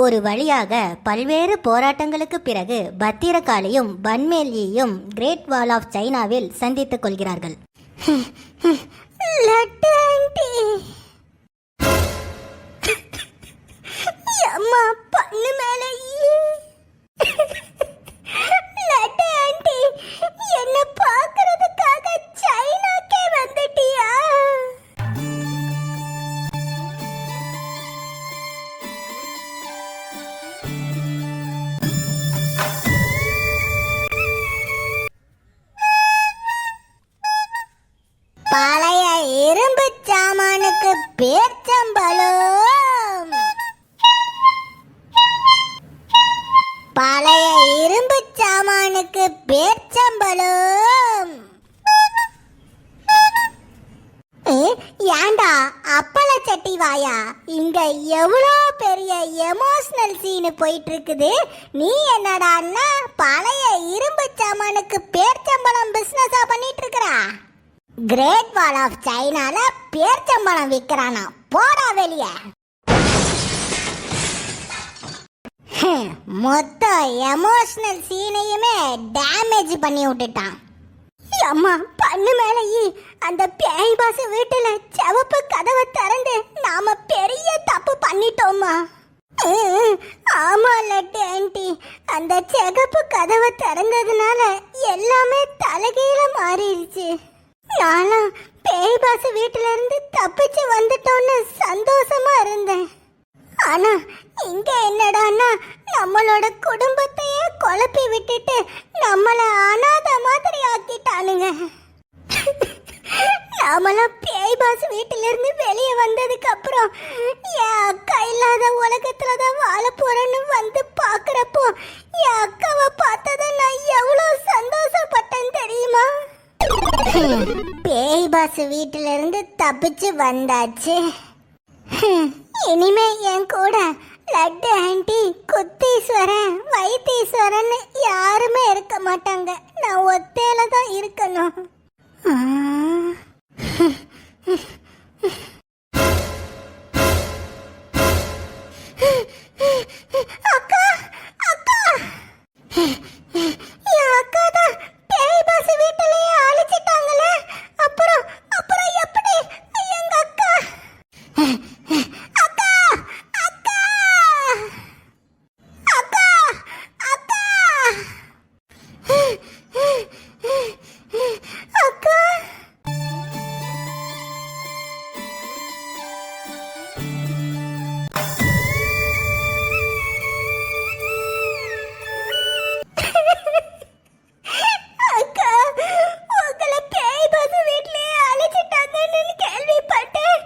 ஒரு வழியாக பல்வேறு போராட்டங்களுக்கு பிறகு பத்திரகாளியும் பன்மேலியையும் கிரேட் வால் ஆஃப் சைனாவில் சந்தித்துக் கொள்கிறார்கள். என்ன பார்க்கிறதுக்காக சைனாக்கே வந்துட்டியா? பழைய இரும்பு சாமானுக்கு பேர்ச்சம்பழம், பழைய இரும்பு சாமானுக்கு பேர்ச்சம்பழம். ஏண்டா அப்பள சட்டி வாயா, இங்க எவ்வளோ பெரிய எமோஷனல் சீனு போயிட்டு இருக்குது. நீ என்னடான்னா பழைய இரும்பு சாமானுக்கு பேர்ச்சம்பழம் பிசினஸா பண்ணிட்டு இருக்கறா? கிரேட் வால் ஆஃப் சைனால பேர்ச்சம்பழம் விற்கிறானா? போடா வெளியே. மொத்த எமோஷனல் சீனையுமே டேமேஜ் பண்ணி விட்டுட்டான். அம்மா பண்ணு மேலேயே அந்த பேய் பாசு வீட்டுல செவப்பு கதவை திறந்து நாம பெரிய தப்பு பண்ணிட்டோமா? ஆமா லட்டு ஆண்டி, அந்த சிகப்பு கதவை திறந்ததுனால எல்லாமே தலைகீழ மாறிடுச்சு. நானும் பேய் பாசு வீட்டுல இருந்து தப்பிச்சு வந்துட்டோன்னு சந்தோஷமா இருந்தேன். ஆனா இங்க என்னடான்னா நம்மளோட குடும்பத்தையே குழப்பி விட்டுட்டு நம்மள அனாதை மாதிரி ஆக்கிட்டானுங்க. நாமெல்லாம் பேய் பாசு வீட்டுல இருந்து வெளியே வந்ததுக்கு அப்புறம் என் அக்கா இல்லாத உலகத்துலதான் வாழ போறேன்னு வந்து பாக்குறப்போ என் அக்காவை பார்த்ததான் நான் எவ்வளவு சந்தோஷப்பட்டேன் தெரியுமா? பேய் பாசு வீட்டுல இருந்து தப்பிச்சு வந்தாச்சு. இனிமே என் கூட லட்டு ஆண்டி, குத்தீஸ்வரன், வைத்தீஸ்வரன் யாருமே இருக்க மாட்டாங்க. நான் ஒத்தையில தான் இருக்கணும். அக்கா அக்கா, என் அக்கா தான் பேய் பாசு வீட்டிலேயே அழிச்சிட்டாங்களே. அப்புறம் அப்புறம் எப்படி எங்க அக்கா? அக்கா அக்கா அக்கா அக்கா அக்கா. அக்கா, உங்களை பேய் பாசு வீட்லயே அழைச்சிட்டாங்கன்னு கேள்விப்பட்டேன்.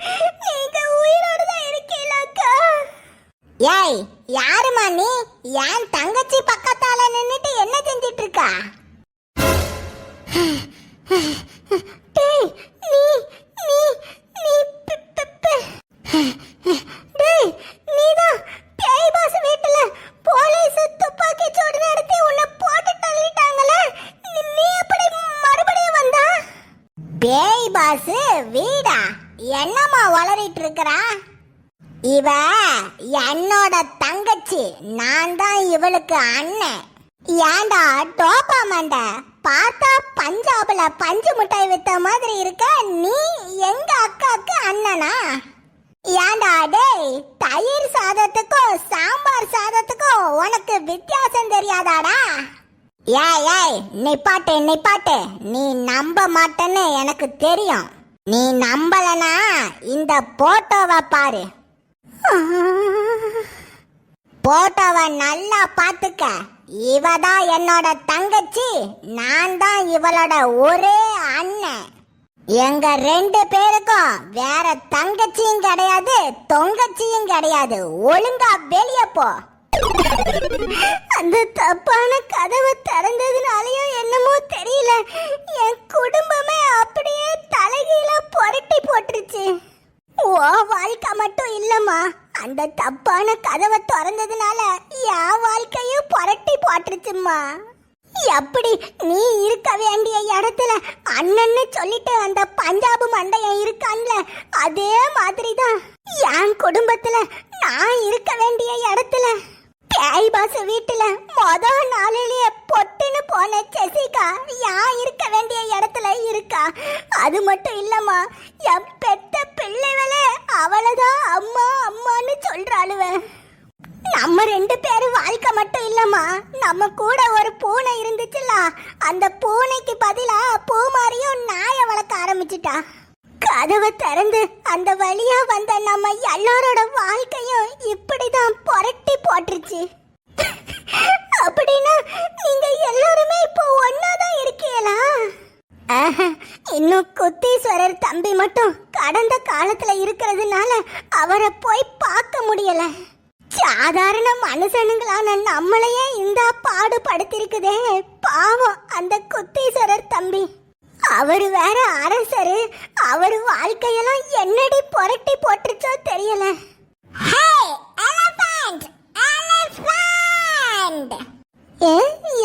நீங்க உயிரோட தான் இருக்கீங்களா அக்கா? ஏய், யாருமா நீ? என் தங்கச்சி பக்கத்தால நின்னுட்டு என்ன செஞ்சிட்டு இருக்கா? டேய், நீ நீ நீ டேய், நீதான் பேய் பாசு வீட்டுல போலீஸ் துப்பாக்கி சூடு நடத்தி உன்னை போட்டு தள்ளிட்டாங்களே. நீ எப்படி மறுபடியும் வந்தா? பேய் பாசு வீடா? என்னம்மா வளரிட்டு இருக்கறா? இவ என்னோட தங்கச்சி, நான் தான் இவளுக்கு அண்ணன். ஏண்டா டோப்பா மண்ட, பார்த்தா பஞ்சாப்ல பஞ்சு மிட்டாய் வித்த மாதிரி இருக்க. நீ எங்க அக்காக்கு அண்ணனா? ஏண்டா டேய், தயிர் சாதத்துக்கும் சாம்பார் சாதத்துக்கும் உனக்கு வித்தியாசம் தெரியாதாடா? ஏய் ஏய், நிப்பாட்டு நிப்பாட்டு. நீ நம்ப மாட்டேன்னு எனக்கு தெரியும். நீ நம்பலனா இந்த போட்டோவை பாரு. போட்டோவை நல்லா பாத்துக்க. இவதான் என்னோட தங்கச்சி, நான் தான் இவளோட ஒரே அண்ணன். எங்க ரெண்டு பேருக்கும் வேற தங்கச்சியும் கிடையாது, தொங்கச்சியும் கிடையாது. ஒழுங்கா வெளியே போ. அந்த தப்பான கதவை திறந்ததுனாலயும் என்னமோ தெரியல, என் குடும்பமே அப்படியே தலைகீழ புரட்டி போட்டுருச்சு. ஓ வாழ்க்கை மட்டும் இல்லம்மா, அந்த தப்பான கதவை திறந்ததுனால என் வாழ்க்கையும் புரட்டி போட்டுருச்சும்மா. எப்படி நீ இருக்க வேண்டிய இடத்துல அண்ணன்னு சொல்லிட்டு அந்த பஞ்சாபு மண்டையன் இருக்கான்ல, அதே மாதிரிதான் என் குடும்பத்துல நான் இருக்க வேண்டிய இடத்துல பேய் பாச வீட்டுல முதல் நாளிலேயே பொட்டுன்னு போன ஜெசிகா யான் இருக்க வேண்டிய இடத்துல இருக்கா. அது மட்டும் இல்லம்மா, என் பெத்த பிள்ளைகளே அவளதான் அம்மா அம்மான்னு சொல்றாளுவ. நம்ம 2 பேரும் வாழ்க்கை மட்டும் இல்லம்மா, நம்ம கூட ஒரு பூனை இருந்துச்சுல, அந்த பூனைக்கு பதிலா பூமாரியும் நாயை வளர்க்க ஆரம்பிச்சுட்டா. கதவை திறந்து அந்த வழியா வந்த நம்ம எல்லாரோட வாழ்க்கையும் இப்படிதான் புரட்டி போட்டுருச்சு. அப்படின்னா நீங்க எல்லாருமே இப்போ ஒன்னாதான் இருக்கீங்களா? இன்னும் குத்தீஸ்வரர் தம்பி மட்டும் கடந்த காலத்துல இருக்கிறதுனால அவரை போய் பார்க்க முடியல. சாதாரண மனுஷனுங்களான நம்மளையே இந்த பாடுபடுத்திருக்குதே பாவம் அந்த குத்தீஸ்வரர் தம்பி. அவரு வேற அரசரு, அவரு வாழ்க்கையெல்லாம் என்னடி புரட்டி போட்டுச்சோ தெரியல.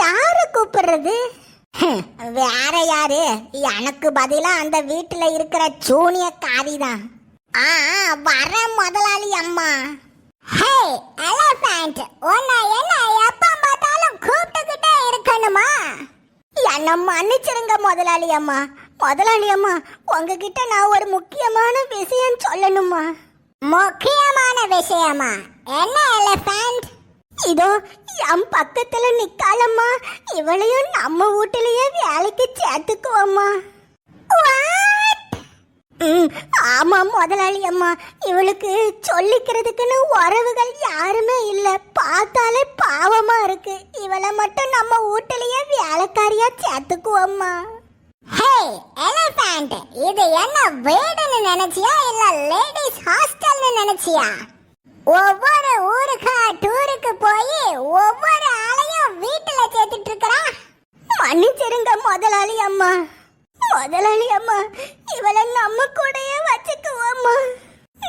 யாரு கூப்பிடுறது? வேற யாரு, எனக்கு பதிலா அந்த வீட்டுல இருக்கிற சூனியக்காரி தான். வர முதலாளி அம்மா. ஹே எலிஃபண்ட், உன்னை என்ன எப்ப பார்த்தாலும் கூப்பிட்டுக்கிட்டே இருக்கணுமா? என்ன மன்னிச்சிருங்க முதலாளி அம்மா. முதலாளி அம்மா, உங்ககிட்ட நான் ஒரு முக்கியமான விஷயம் சொல்லணுமா? முக்கியமான விஷயமா? என்ன எலிஃபண்ட்? இதோ என் பக்கத்துல நிக்காலம்மா, இவளையும் நம்ம வீட்டிலேயே வேலைக்கு சேர்த்துக்குவோம்மா. ஆமா முதலாளி அம்மா, இவளுக்கு சொல்லிக்கிறதுக்குன்னு உறவுகள் யாருமே இல்ல. பார்த்தாலே பாவமா இருக்கு. இவளை மட்டும் நம்ம வீட்டிலேயே வேலைக்காரியா சேர்த்துக்குவோம்மா. ஹே எலிஃபண்ட், இது என்ன வீடுன்னு நினைச்சியா இல்ல லேடிஸ் ஹாஸ்டல்னு நினைச்சியா? ஒவ்வொரு ஊருக்கா டூருக்கு போய் ஒவ்வொரு ஆளையும் வீட்டுல சேர்த்துட்டு இருக்கறா. மன்னிச்சிருங்க முதலாளி அம்மா. முதலாளி அம்மா, இவளை நம்ம கூடயே வச்சுக்குவோம்மா.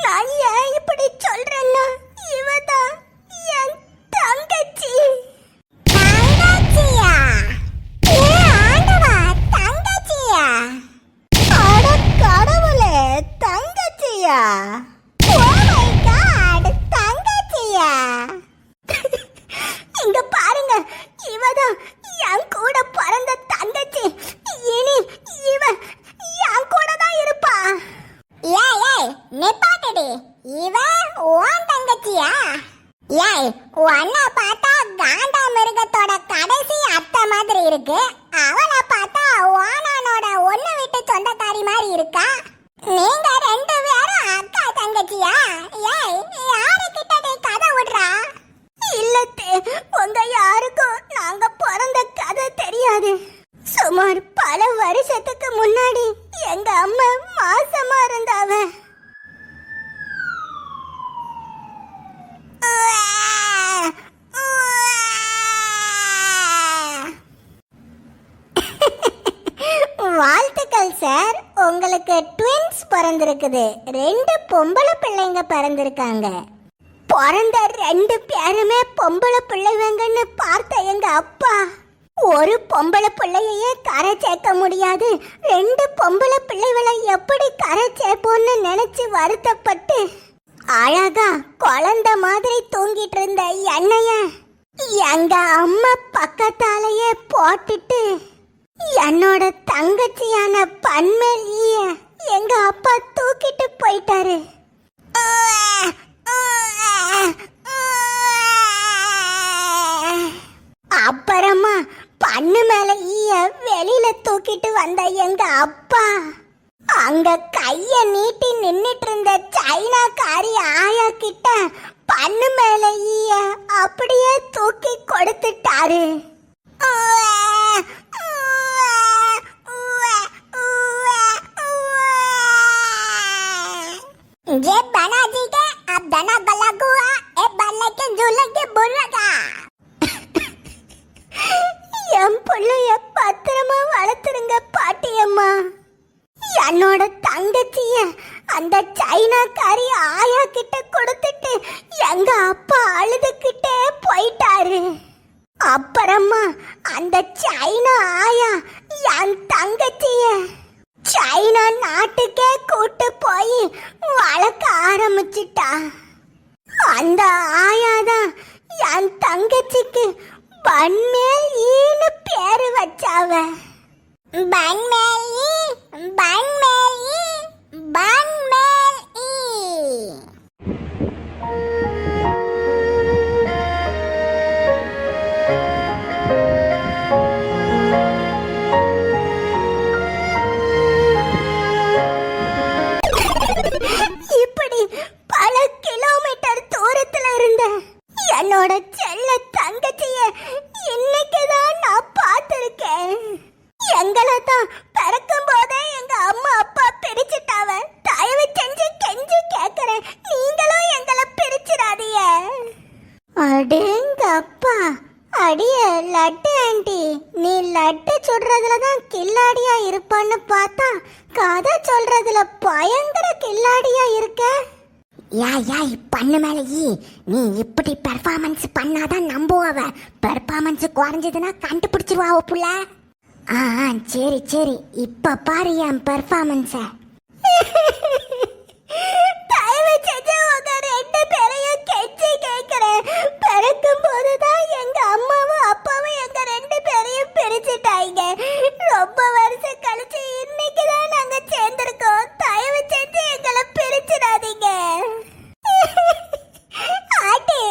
நான் ஏன் இப்படி சொல்றேன்னா, இவதான் என் தங்கச்சி. தங்கச்சியா? ஆண்டவா, தங்கச்சியா? அட கடவுளே, தங்கச்சியா? ஓ மை காட், தங்கச்சியா? இங்க பாருங்க, இவதான் என் கூட பிறந்த தங்கச்சி. இனி இவ என் கூட தான் இருப்பா. ஏய் நிப்பாட்டடி, இவ உன் தங்கச்சியா? ஏய், உன்னை பார்த்தா காண்டா மிருகத்தோட கடைசி அத்தை மாதிரி இருக்கு. அவளை பார்த்தா வானானோட ஒண்ணு விட்டு சொந்தக்காரி மாதிரி இருக்கா. நீங்க 2 பேரும் அக்கா தங்கச்சியா? ஏய், யாருக்கிட்ட நீ கதை விடுறா? இல்லத்தே, உங்க யாருக்கும் நாங்க பிறந்த கதை தெரியாது. சுமார் பல வருஷத்துக்கு முன்னாடி எங்க அம்மா மாசமா இருந்தாவ. வாழ்த்துக்கள் சார், உங்களுக்கு ட்வின்ஸ் பிறந்திருக்குது. 2 பொம்பளை பிள்ளைங்க பிறந்திருக்காங்க. பிறந்த 2 பேருமே பொம்பளை பிள்ளைங்கன்னு பார்த்த எங்க அப்பா ஒரு பொம்பளை பிள்ளையே கரை சேர்க்க முடியாது, 2 பொம்பளை பிள்ளைகளை எப்படி கரை சேர்ப்போன்னு நினைச்சு வருத்தப்பட்டு அழகா குழந்தை மாதிரி தூங்கிட்டு இருந்த என்னைய எங்க அம்மா பக்கத்தாலேயே போட்டுட்டு என்னோட தங்கச்சியான பன்மேலிய எங்க அப்பா தூக்கிட்டு போயிட்டாரு. அப்புறமா பண்ணு மேல ஈய வெளியில தூக்கிட்டு வந்த எங்க அப்பா அங்க கைய நீட்டி நின்னுட்டு இருந்த சைனாக்காரி ஆயா கிட்ட பண்ணு மேல ஈய அப்படியே தூக்கி கொடுத்துட்டாரு. जे बना जी के अब दना गला गुआ ए बल्ले के झूले के बुर्रगा. என் பிள்ளைய பத்திரமா வளர்த்துருங்க பாட்டியம்மா. என்னோட தங்கச்சிய அந்த சைனாக்காரி ஆயா கிட்ட கொடுத்துட்டு எங்க அப்பா அழுதுகிட்டே போயிட்டாரு. அப்புறமா அந்த சைனா ஆயா என் தங்கச்சிய சைனா நாட்டுக்கே கூட்டு போய் வளர்க்க ஆரம்பிச்சிட்டா. அந்த ஆயாதான் என் தங்கச்சிக்கு பன்மேல் ஈன்னு பேரு வச்சாவ. பன்மேல் ஈ, பன்மேல் ஈ, பன்மேல் ஈ. இப்படி பல கிலோமீட்டர் தூரத்துல இருந்த என்னோட செல்ல தங்கச்சிய இன்னைக்குதான் நான் பார்த்திருக்கேன். எங்களை தான் பிறக்கும் போதே எங்க அம்மா அப்பா பிரிச்சுட்டாவ. தயவு செஞ்சு கெஞ்சி கேக்குறேன், நீங்களும் எங்களை பிரிச்சிடாதீங்க. அடேங்கப்பா, அடியே லட்டு ஆண்டி, நீ லட்டு சுடுறதுல தான் கில்லாடியா இருப்பான்னு பார்த்தா கதை சொல்றதுல பயங்கர கில்லாடியா இருக்க. யாய் பண்ணு மேல நீ இப்படி பெர்ஃபார்மன்ஸ் பண்ணாதான் நம்புவவ. பெர்ஃபார்மன்ஸ் குறைஞ்சதுன்னா கண்டுபிடிச்சிருவா புள்ள. சரி சரி, இப்ப பாரு என் பெர்ஃபார்மன்ஸ. தயவு செஞ்சு உங்க ரெண்டு பேரையும் கெஞ்சி கேட்கிறேன். பிறக்கும் போதுதான் எங்க அம்மாவும் அப்பாவும் எங்க ரெண்டு பேரையும் பிரிச்சுட்டாங்க. ரொம்ப வருஷம் கழிச்சு இன்னைக்குதான் நாங்க சேர்ந்திருக்கோம். தயவு செஞ்சு எங்களை பிரிச்சிடாதீங்க. ஆட்டி,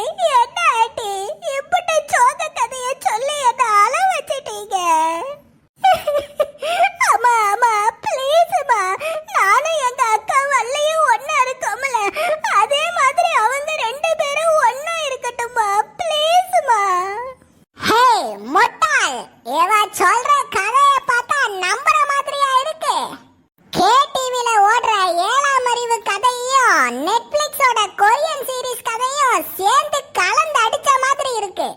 என்ன ஆட்டி, இப்படி சோக கதைய சொல்லி என்ன அழ வச்சிட்டீங்க? அம்மா அம்மா ப்ளீஸ்மா, நானும் எங்க அக்கா வள்ளியும் ஒண்ணா இருக்கோம்ல, அதே மாதிரி அவங்க ரெண்டு பேரும் ஒண்ணா இருக்கட்டும்மா, ப்ளீஸ்மா. ஹே முட்டாள், இவ சொல்ற கதைய பார்த்தா நம்புற மாதிரியா இருக்கு? கேடிவில ஓடுற 7ஆம் அறிவு கதையும் நெட்ஃபிளிக்ஸோட கொரியன் சீரிஸ் கதையும் சேர்ந்து கலந்து அடிச்ச மாதிரி இருக்கு.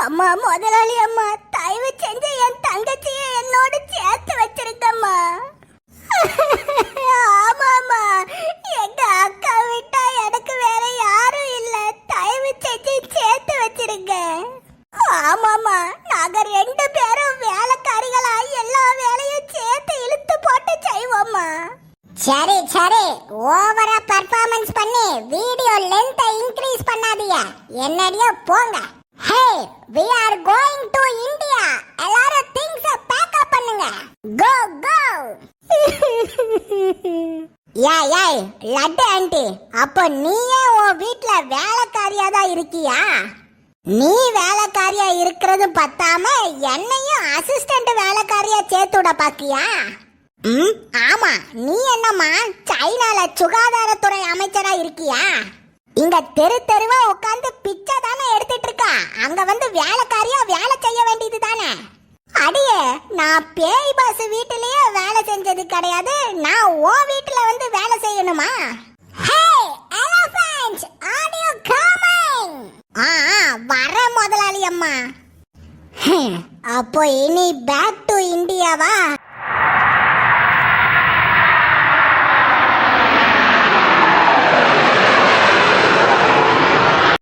அம்மா முதலாளி அம்மா, தயவு செஞ்சு என் தங்கச்சியை என்னோட சேர்த்து வச்சிருக்கம்மா. ஆமாம்மா, எங்க அக்கா விட்டா எனக்கு வேற யாரும் இல்ல. தயவு செஞ்சு சேர்த்து வச்சிருங்க. ஆமாம்மா, நாங்க ரெண்டு பேரும் வேலைக்காரிகளா எல்லா வேலையும் சேர்த்து இழுத்து போட்டு செய்வோம்மா. சரி சரி, ஓவரா பெர்ஃபார்மன்ஸ் பண்ணி வீடியோ லென்த்தை இன்க்ரீஸ் பண்ணாதீங்க. என்னடியோ போங்க. Hey, we are going to India. எல்லாரும் things pack up பண்ணுங்க. Go go. ஏய் லட்டு ஆண்டி, அப்போ நீயே உன் வீட்ல வேலைக்காரியா தான் இருக்கியா? நீ வேலைக்காரியா இருக்கிறது பத்தாம என்னையும் அசிஸ்டன்ட் வேலைக்காரியா சேர்த்துட பாக்கியா? ஆமா, நீ என்னம்மா சைனால சுகாதாரத்துறை அமைச்சரா இருக்கியா? இங்க தெரு தெருவா உட்கார்ந்து பிச்சை தானே எடுத்துட்டு இருக்கா. அங்க வந்து வேலைக்காரியா வேலை செய்ய வேண்டியது தானே. அடியே, நான் பேய் பாஸ் வீட்டிலேயே வேலை செஞ்சது கிடையாது. நான் ஓ வீட்டுல வந்து வேலை செய்யணுமா? ஹே எலிஃபண்ட், ஆர் யூ கமிங்? வர முதலாளி அம்மா. அப்போ இனி பேக் டு இந்தியாவா?